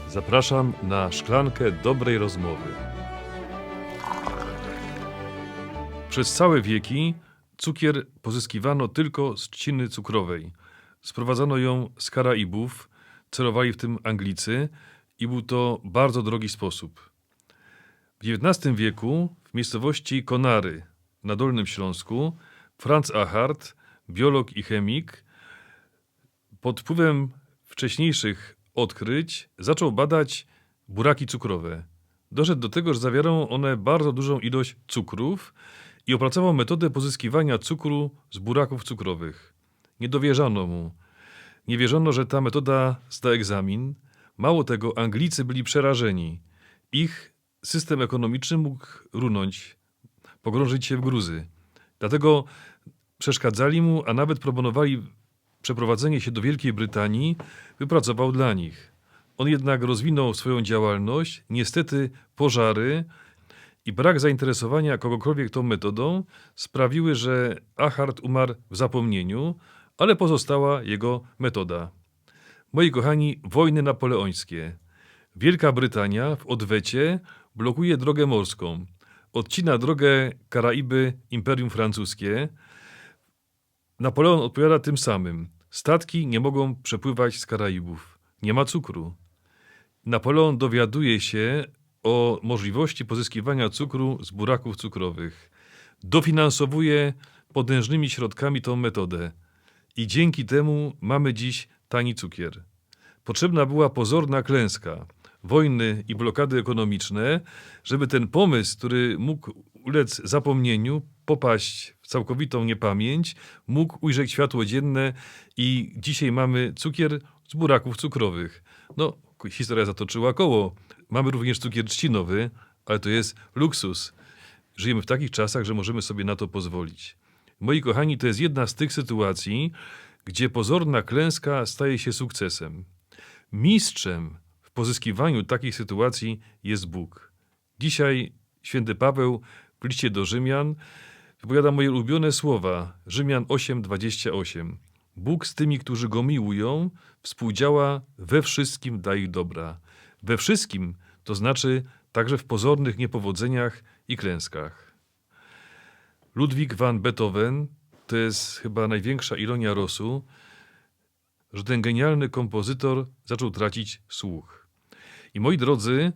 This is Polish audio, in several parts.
Zapraszam na szklankę dobrej rozmowy. Przez całe wieki cukier pozyskiwano tylko z trzciny cukrowej. Sprowadzano ją z Karaibów, celowali w tym Anglicy i był to bardzo drogi sposób. W XIX wieku w miejscowości Konary na Dolnym Śląsku Franz Achard, biolog i chemik, pod wpływem wcześniejszych odkryć zaczął badać buraki cukrowe. Doszedł do tego, że zawierają one bardzo dużą ilość cukrów i opracował metodę pozyskiwania cukru z buraków cukrowych. Nie dowierzano mu. Nie wierzono, że ta metoda zda egzamin. Mało tego, Anglicy byli przerażeni. Ich system ekonomiczny mógł runąć, pogrążyć się w gruzy. Dlatego przeszkadzali mu, a nawet proponowali przeprowadzenie się do Wielkiej Brytanii, wypracował dla nich. On jednak rozwinął swoją działalność, niestety pożary i brak zainteresowania kogokolwiek tą metodą sprawiły, że Achard umarł w zapomnieniu, ale pozostała jego metoda. Moi kochani, wojny napoleońskie. Wielka Brytania w odwecie blokuje drogę morską. Odcina drogę Karaiby, Imperium Francuskie. Napoleon odpowiada tym samym. Statki nie mogą przepływać z Karaibów. Nie ma cukru. Napoleon dowiaduje się o możliwości pozyskiwania cukru z buraków cukrowych. Dofinansowuje potężnymi środkami tą metodę. I dzięki temu mamy dziś tani cukier. Potrzebna była pozorna klęska, wojny i blokady ekonomiczne, żeby ten pomysł, który mógł ulec zapomnieniu, popaść w całkowitą niepamięć, mógł ujrzeć światło dzienne i dzisiaj mamy cukier z buraków cukrowych. No, historia zatoczyła koło. Mamy również cukier trzcinowy, ale to jest luksus. Żyjemy w takich czasach, że możemy sobie na to pozwolić. Moi kochani, to jest jedna z tych sytuacji, gdzie pozorna klęska staje się sukcesem. Mistrzem w pozyskiwaniu takich sytuacji jest Bóg. Dzisiaj święty Paweł w liście do Rzymian wypowiada moje ulubione słowa. Rzymian 8:28. Bóg z tymi, którzy Go miłują, współdziała we wszystkim dla ich dobra. We wszystkim, to znaczy także w pozornych niepowodzeniach i klęskach. Ludwig van Beethoven to jest chyba największa ironia losu, że ten genialny kompozytor zaczął tracić słuch. I moi drodzy,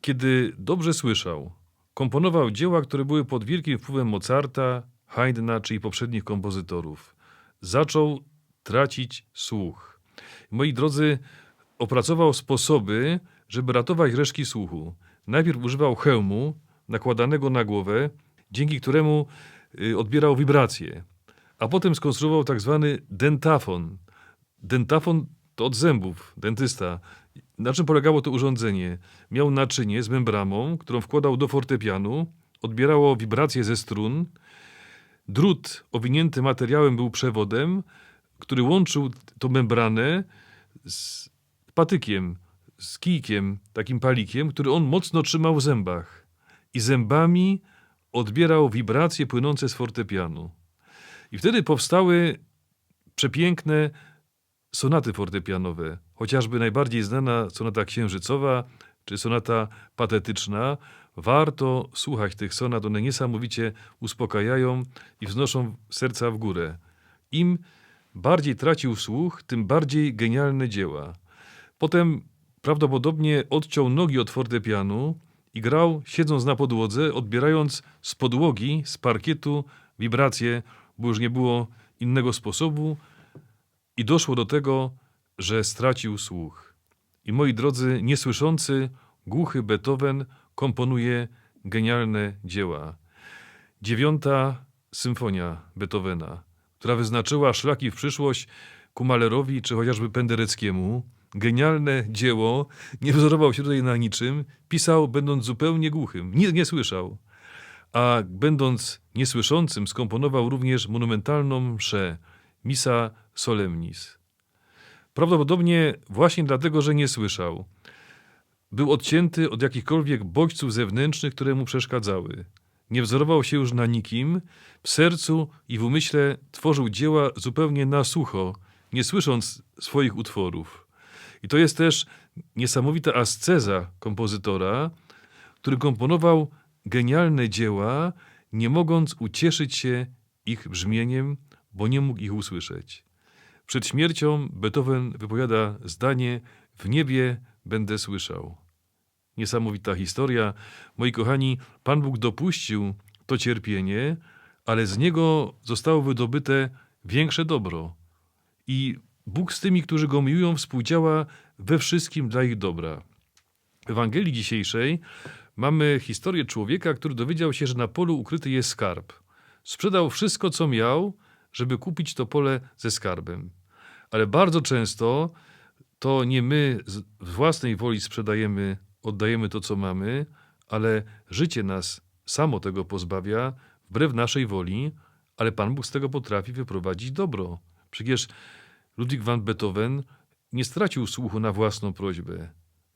kiedy dobrze słyszał, komponował dzieła, które były pod wielkim wpływem Mozarta, Haydna czy i poprzednich kompozytorów. Zaczął tracić słuch. Moi drodzy, opracował sposoby, żeby ratować resztki słuchu. Najpierw używał hełmu nakładanego na głowę, dzięki któremu odbierał wibracje. A potem skonstruował tak zwany dentafon. Dentafon to od zębów, dentysta. Na czym polegało to urządzenie? Miał naczynie z membramą, którą wkładał do fortepianu, odbierało wibracje ze strun. Drut owinięty materiałem był przewodem, który łączył tą membranę z patykiem, z kijkiem, takim palikiem, który on mocno trzymał w zębach. I zębami odbierał wibracje płynące z fortepianu. I wtedy powstały przepiękne sonaty fortepianowe. Chociażby najbardziej znana sonata księżycowa, czy sonata patetyczna. Warto słuchać tych sonat, one niesamowicie uspokajają i wznoszą serca w górę. Im bardziej tracił słuch, tym bardziej genialne dzieła. Potem prawdopodobnie odciął nogi od fortepianu i grał siedząc na podłodze, odbierając z podłogi, z parkietu wibracje, bo już nie było innego sposobu i doszło do tego, że stracił słuch. I moi drodzy, niesłyszący, głuchy Beethoven komponuje genialne dzieła. 9. symfonia Beethovena, która wyznaczyła szlaki w przyszłość ku Mahlerowi czy chociażby Pendereckiemu. Genialne dzieło, nie wzorował się tutaj na niczym, pisał będąc zupełnie głuchym, nie słyszał. A będąc niesłyszącym skomponował również monumentalną mszę, Missa Solemnis. Prawdopodobnie właśnie dlatego, że nie słyszał. Był odcięty od jakichkolwiek bodźców zewnętrznych, które mu przeszkadzały. Nie wzorował się już na nikim, w sercu i w umyśle tworzył dzieła zupełnie na sucho, nie słysząc swoich utworów. I to jest też niesamowita asceza kompozytora, który komponował genialne dzieła, nie mogąc ucieszyć się ich brzmieniem, bo nie mógł ich usłyszeć. Przed śmiercią Beethoven wypowiada zdanie: w niebie będę słyszał. Niesamowita historia. Moi kochani, Pan Bóg dopuścił to cierpienie, ale z niego zostało wydobyte większe dobro. I Bóg z tymi, którzy Go miłują, współdziała we wszystkim dla ich dobra. W Ewangelii dzisiejszej mamy historię człowieka, który dowiedział się, że na polu ukryty jest skarb. Sprzedał wszystko, co miał, żeby kupić to pole ze skarbem. Ale bardzo często to nie my z własnej woli sprzedajemy, oddajemy to, co mamy, ale życie nas samo tego pozbawia, wbrew naszej woli, ale Pan Bóg z tego potrafi wyprowadzić dobro. Przecież Ludwig van Beethoven nie stracił słuchu na własną prośbę.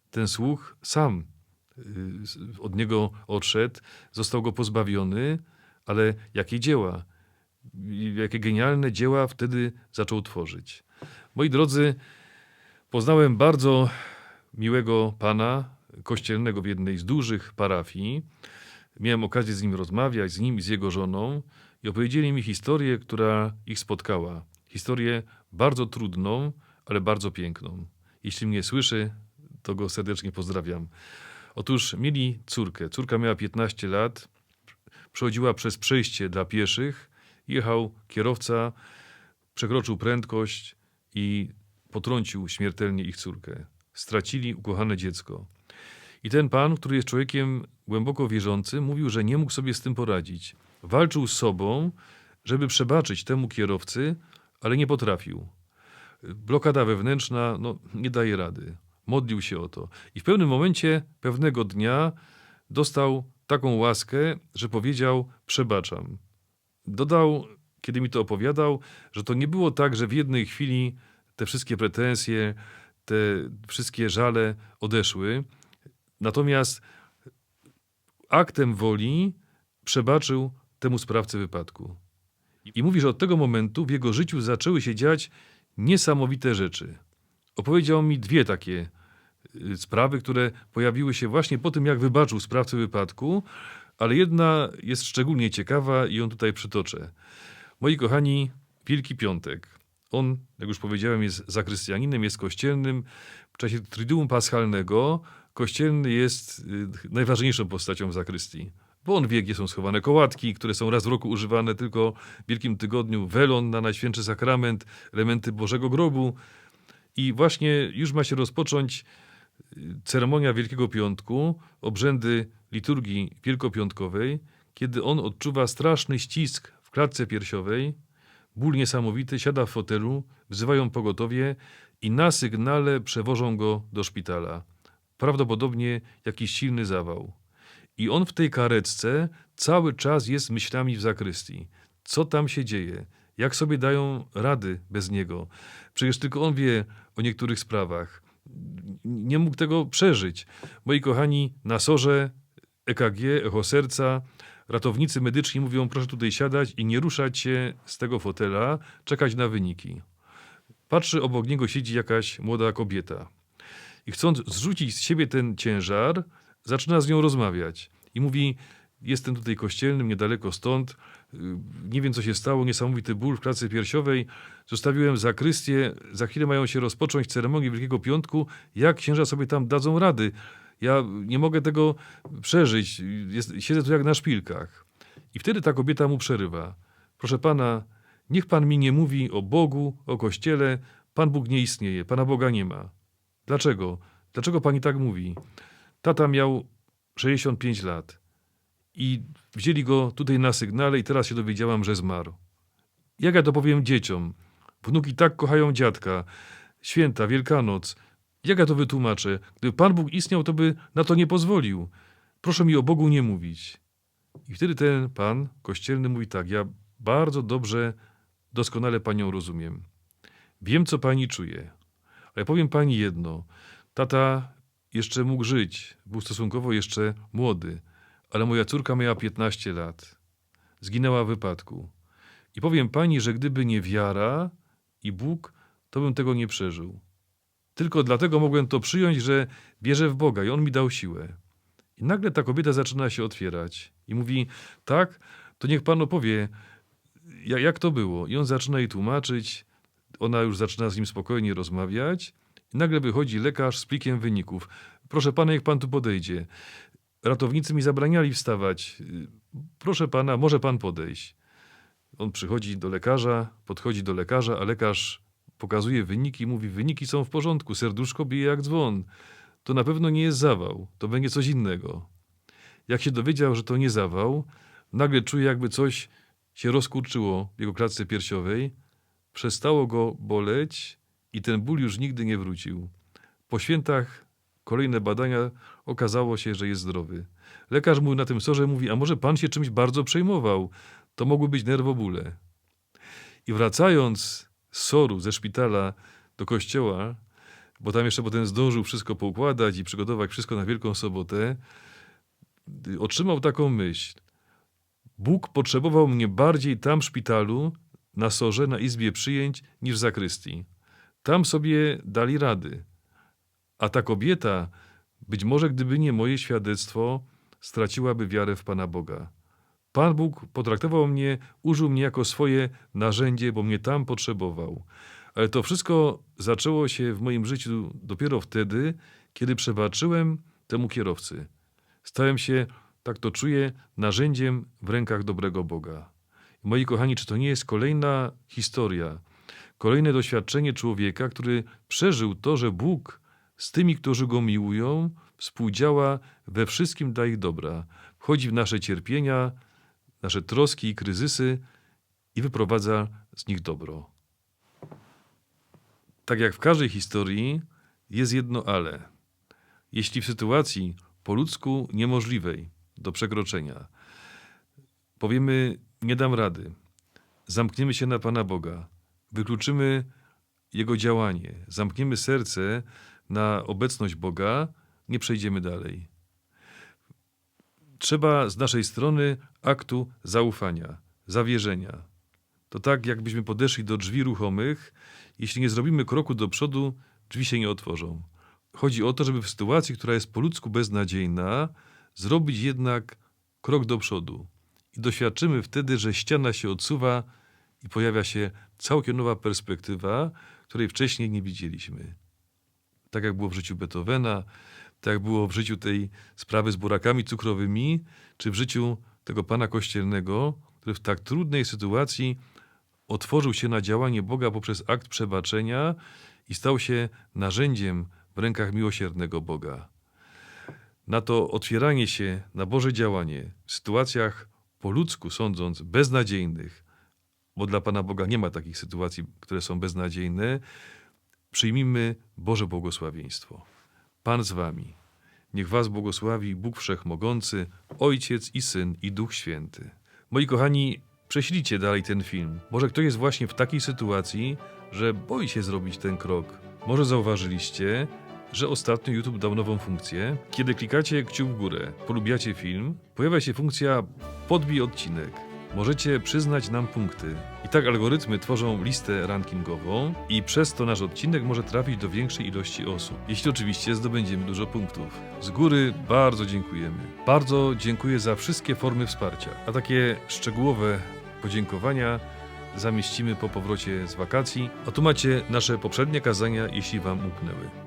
Ten słuch sam od niego odszedł, został go pozbawiony, ale jakie dzieła, jakie genialne dzieła wtedy zaczął tworzyć. Moi drodzy, poznałem bardzo miłego pana kościelnego w jednej z dużych parafii. Miałem okazję z nim rozmawiać, z nim i z jego żoną, i opowiedzieli mi historię, która ich spotkała. Historię bardzo trudną, ale bardzo piękną. Jeśli mnie słyszy, to go serdecznie pozdrawiam. Otóż mieli córkę. Córka miała 15 lat, przechodziła przez przejście dla pieszych, jechał kierowca, przekroczył prędkość i potrącił śmiertelnie ich córkę. Stracili ukochane dziecko. I ten pan, który jest człowiekiem głęboko wierzącym, mówił, że nie mógł sobie z tym poradzić. Walczył z sobą, żeby przebaczyć temu kierowcy, ale nie potrafił. Blokada wewnętrzna, nie daje rady. Modlił się o to. I w pewnym momencie, pewnego dnia dostał taką łaskę, że powiedział: przebaczam. Dodał, kiedy mi to opowiadał, że to nie było tak, że w jednej chwili te wszystkie pretensje, te wszystkie żale odeszły. Natomiast aktem woli przebaczył temu sprawcy wypadku. I mówi, że od tego momentu w jego życiu zaczęły się dziać niesamowite rzeczy. Opowiedział mi 2 takie sprawy, które pojawiły się właśnie po tym, jak wybaczył sprawcę wypadku, ale jedna jest szczególnie ciekawa i ją tutaj przytoczę. Moi kochani, Wielki Piątek. On, jak już powiedziałem, jest zakrystianinem, jest kościelnym. W czasie Triduum Paschalnego kościelny jest najważniejszą postacią w zakrystii. Bo on wie, gdzie są schowane kołatki, które są raz w roku używane tylko w Wielkim Tygodniu, welon na Najświętszy Sakrament, elementy Bożego Grobu. I właśnie już ma się rozpocząć ceremonia Wielkiego Piątku, obrzędy liturgii wielkopiątkowej, kiedy on odczuwa straszny ścisk w klatce piersiowej, ból niesamowity, siada w fotelu, wzywają pogotowie i na sygnale przewożą go do szpitala. Prawdopodobnie jakiś silny zawał. I on w tej karetce cały czas jest myślami w zakrystii. Co tam się dzieje? Jak sobie dają rady bez niego? Przecież tylko on wie o niektórych sprawach. Nie mógł tego przeżyć. Moi kochani, na SOR-ze, EKG, echo serca, ratownicy medyczni mówią: proszę tutaj siadać i nie ruszać się z tego fotela, czekać na wyniki. Patrzy, obok niego siedzi jakaś młoda kobieta. I chcąc zrzucić z siebie ten ciężar, zaczyna z nią rozmawiać. I mówi: jestem tutaj kościelnym, niedaleko stąd, nie wiem, co się stało, niesamowity ból w klatce piersiowej, zostawiłem zakrystię, za chwilę mają się rozpocząć ceremonie Wielkiego Piątku, jak księża sobie tam dadzą rady? Ja nie mogę tego przeżyć, siedzę tu jak na szpilkach. I wtedy ta kobieta mu przerywa: proszę pana, niech pan mi nie mówi o Bogu, o Kościele, Pan Bóg nie istnieje, Pana Boga nie ma. Dlaczego? Dlaczego pani tak mówi? Tata miał 65 lat i wzięli go tutaj na sygnale i teraz się dowiedziałam, że zmarł. Jak ja to powiem dzieciom? Wnuki tak kochają dziadka. Święta, Wielkanoc. Jak ja to wytłumaczę? Gdyby Pan Bóg istniał, to by na to nie pozwolił. Proszę mi o Bogu nie mówić. I wtedy ten pan kościelny mówi tak: ja bardzo dobrze, doskonale panią rozumiem. Wiem, co pani czuje. Ale powiem pani jedno. Tata jeszcze mógł żyć. Był stosunkowo jeszcze młody. Ale moja córka miała 15 lat. Zginęła w wypadku. I powiem pani, że gdyby nie wiara i Bóg, to bym tego nie przeżył. Tylko dlatego mogłem to przyjąć, że wierzę w Boga i On mi dał siłę. I nagle ta kobieta zaczyna się otwierać i mówi, tak, to niech pan opowie, jak to było. I on zaczyna jej tłumaczyć, ona już zaczyna z nim spokojnie rozmawiać i nagle wychodzi lekarz z plikiem wyników. Proszę pana, niech pan tu podejdzie. Ratownicy mi zabraniali wstawać. Proszę pana, może pan podejść. On przychodzi do lekarza, podchodzi do lekarza, a lekarz pokazuje wyniki i mówi, wyniki są w porządku, serduszko bije jak dzwon. To na pewno nie jest zawał, to będzie coś innego. Jak się dowiedział, że to nie zawał, nagle czuje, jakby coś się rozkurczyło w jego klatce piersiowej, przestało go boleć i ten ból już nigdy nie wrócił. Po świętach kolejne badania, okazało się, że jest zdrowy. Lekarz mu na tym sorze mówi, a może pan się czymś bardzo przejmował? To mogły być nerwobóle. I wracając z soru, ze szpitala do kościoła, bo tam jeszcze potem zdążył wszystko poukładać i przygotować wszystko na Wielką Sobotę, otrzymał taką myśl. Bóg potrzebował mnie bardziej tam w szpitalu, na sorze, na izbie przyjęć, niż w zakrystii. Tam sobie dali rady. A ta kobieta, być może gdyby nie moje świadectwo, straciłaby wiarę w Pana Boga. Pan Bóg potraktował mnie, użył mnie jako swoje narzędzie, bo mnie tam potrzebował. Ale to wszystko zaczęło się w moim życiu dopiero wtedy, kiedy przebaczyłem temu kierowcy. Stałem się, tak to czuję, narzędziem w rękach dobrego Boga. Moi kochani, czy to nie jest kolejna historia, kolejne doświadczenie człowieka, który przeżył to, że Bóg z tymi, którzy Go miłują, współdziała we wszystkim dla ich dobra. Wchodzi w nasze cierpienia, nasze troski i kryzysy i wyprowadza z nich dobro. Tak jak w każdej historii jest jedno ale. Jeśli w sytuacji po ludzku niemożliwej do przekroczenia powiemy, nie dam rady, zamkniemy się na Pana Boga, wykluczymy Jego działanie, zamkniemy serce na obecność Boga, nie przejdziemy dalej. Trzeba z naszej strony aktu zaufania, zawierzenia. To tak, jakbyśmy podeszli do drzwi ruchomych, jeśli nie zrobimy kroku do przodu, drzwi się nie otworzą. Chodzi o to, żeby w sytuacji, która jest po ludzku beznadziejna, zrobić jednak krok do przodu. I doświadczymy wtedy, że ściana się odsuwa i pojawia się całkiem nowa perspektywa, której wcześniej nie widzieliśmy. Tak jak było w życiu Beethovena, tak jak było w życiu tej sprawy z burakami cukrowymi, czy w życiu tego pana kościelnego, który w tak trudnej sytuacji otworzył się na działanie Boga poprzez akt przebaczenia i stał się narzędziem w rękach miłosiernego Boga. Na to otwieranie się na Boże działanie w sytuacjach po ludzku sądząc beznadziejnych, bo dla Pana Boga nie ma takich sytuacji, które są beznadziejne, przyjmijmy Boże błogosławieństwo. Pan z wami. Niech was błogosławi Bóg Wszechmogący, Ojciec i Syn i Duch Święty. Moi kochani, prześlijcie dalej ten film. Może ktoś jest właśnie w takiej sytuacji, że boi się zrobić ten krok. Może zauważyliście, że ostatnio YouTube dał nową funkcję. Kiedy klikacie kciuk w górę, polubiacie film, pojawia się funkcja podbij odcinek. Możecie przyznać nam punkty. I tak algorytmy tworzą listę rankingową i przez to nasz odcinek może trafić do większej ilości osób. Jeśli oczywiście zdobędziemy dużo punktów. Z góry bardzo dziękujemy. Bardzo dziękuję za wszystkie formy wsparcia. A takie szczegółowe podziękowania zamieścimy po powrocie z wakacji. A tu macie nasze poprzednie kazania, jeśli wam umknęły.